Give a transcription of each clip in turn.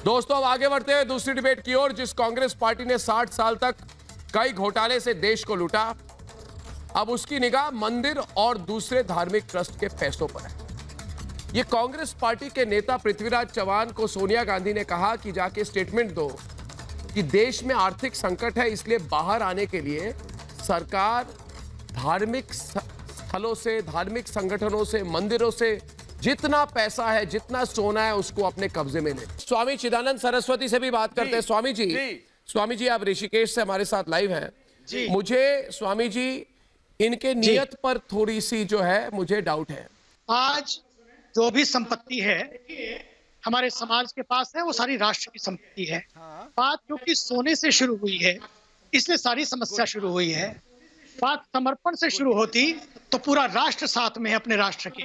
दोस्तों अब आगे बढ़ते हैं दूसरी डिबेट की ओर। जिस कांग्रेस पार्टी ने 60 साल तक कई घोटाले से देश को लूटा, अब उसकी निगाह मंदिर और दूसरे धार्मिक ट्रस्ट के पैसों पर है। ये कांग्रेस पार्टी के नेता पृथ्वीराज चव्हाण को सोनिया गांधी ने कहा कि जाके स्टेटमेंट दो कि देश में आर्थिक संकट है, इसलिए बाहर आने के लिए सरकार धार्मिक स्थलों से, धार्मिक संगठनों से, मंदिरों से जितना पैसा है, जितना सोना है, उसको अपने कब्जे में ले। स्वामी चिदानंद सरस्वती से भी बात करते हैं। स्वामी जी आप ऋषिकेश से हमारे साथ लाइव हैं। मुझे स्वामी जी इनके नियत पर थोड़ी सी जो है मुझे डाउट है। आज जो भी संपत्ति है हमारे समाज के पास है वो सारी राष्ट्र की संपत्ति है। बात क्योंकि सोने से शुरू हुई है इसलिए सारी समस्या शुरू हुई है। बात समर्पण से शुरू होती तो पूरा राष्ट्र साथ में है अपने राष्ट्र के,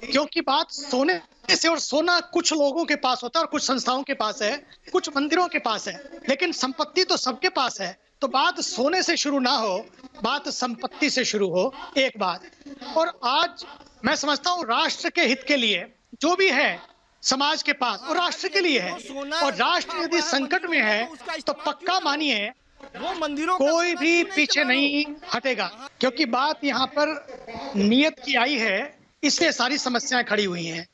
क्योंकि बात सोने से, और सोना कुछ लोगों के पास होता है और कुछ संस्थाओं के पास है, कुछ मंदिरों के पास है, लेकिन संपत्ति तो सबके पास है। तो बात सोने से शुरू ना हो, बात संपत्ति से शुरू हो, एक बात। और आज मैं समझता हूँ राष्ट्र के हित के लिए जो भी है समाज के पास वो राष्ट्र के लिए है, और राष्ट्र यदि संकट में है तो पक्का मानिए वो मंदिरों कोई भी पीछे नहीं हटेगा, क्योंकि बात यहाँ पर नियत की आई है, इससे सारी समस्याएं खड़ी हुई हैं।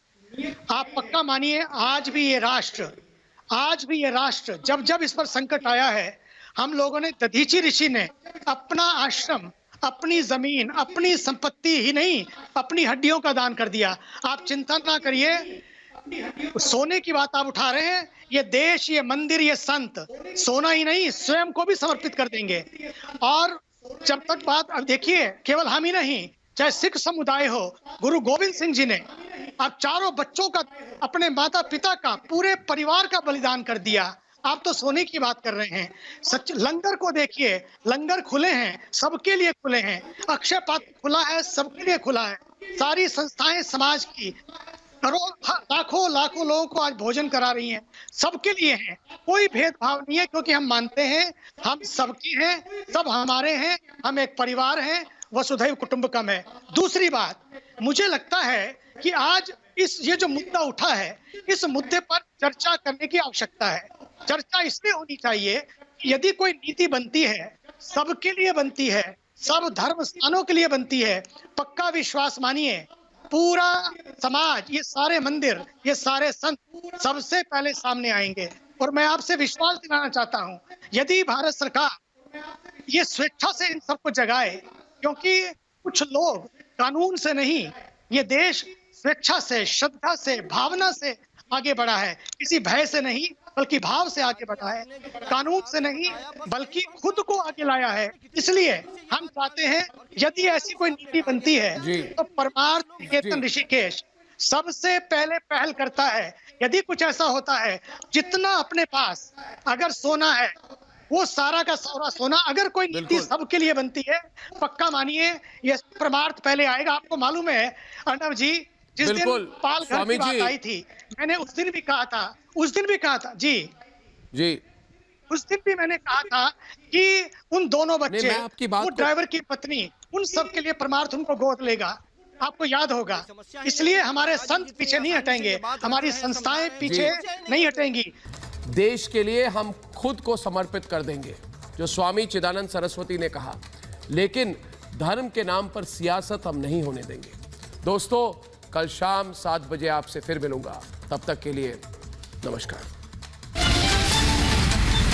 आप पक्का मानिए आज भी ये राष्ट्र जब जब इस पर संकट आया है, हम लोगों ने, दधीची ऋषि ने अपना आश्रम, अपनी जमीन, अपनी संपत्ति ही नहीं अपनी हड्डियों का दान कर दिया। आप चिंता ना करिए, सोने की बात आप उठा रहे हैं, ये देश, ये मंदिर, ये संत सोना ही नहीं स्वयं को भी समर्पित कर देंगे। और जब तक बात, अब देखिए केवल हम ही नहीं, चाहे सिख समुदाय हो, गुरु गोविंद सिंह जी ने अब चारों बच्चों का, अपने माता पिता का, पूरे परिवार का बलिदान कर दिया। आप तो सोने की बात कर रहे हैं। सच, लंगर को देखिए, लंगर खुले हैं, सबके लिए खुले हैं, अक्षय पात्र खुला है, सबके लिए खुला है। सारी संस्थाएं समाज की लाखों लोगों को आज भोजन करा रही हैं, सबके लिए हैं, कोई भेदभाव नहीं है, क्योंकि हम मानते हैं हम सबकी हैं, सब हमारे हैं, हम एक परिवार हैं, वसुधैव कुटुंबकम है। दूसरी बात, मुझे लगता है कि आज ये जो मुद्दा उठा है, इस मुद्दे पर चर्चा करने की आवश्यकता है। चर्चा इसलिए होनी चाहिए कि यदि कोई नीति बनती है, सबके लिए बनती है, सब धर्म स्थानों के लिए बनती है, पक्का विश्वास मानिए पूरा समाज, ये सारे मंदिर, ये सारे संत सबसे पहले सामने आएंगे। और मैं आपसे विश्वास दिलाना चाहता हूं, यदि भारत सरकार ये स्वेच्छा से इन सबको जगाए, क्योंकि कुछ लोग कानून से नहीं, ये देश स्वेच्छा से, श्रद्धा से, भावना से आगे बढ़ा है, किसी भय से नहीं बल्कि भाव से आगे बढ़ा है, कानून से नहीं बल्कि खुद को आगे लाया है। इसलिए हम चाहते हैं यदि ऐसी कोई नीति बनती है तो परमार्थ निकेतन ऋषिकेश सबसे पहले पहल करता है। यदि कुछ ऐसा होता है, जितना अपने पास अगर सोना है वो सारा का सारा सोना, अगर कोई नीति सबके लिए बनती है, पक्का मानिए ये परमार्थ पहले आएगा। आपको मालूम है अर्णव जी, जिस दिन पालघर की बात आई थी, मैंने उस दिन भी कहा था उस दिन भी मैंने कहा था कि उन दोनों बच्चे, वो ड्राइवर की पत्नी, उन सब के लिए परमार्थ उनको गोद लेगा। आपको याद होगा। इसलिए हमारे संत पीछे नहीं हटेंगे, हमारी संस्थाएं पीछे नहीं हटेंगी। देश के लिए हम खुद को समर्पित कर देंगे, जो स्वामी चिदानंद सरस्वती ने कहा, लेकिन धर्म के नाम पर सियासत हम नहीं होने देंगे। दोस्तों, कल शाम 7 बजे आपसे फिर मिलूंगा, तब तक के लिए नमस्कार।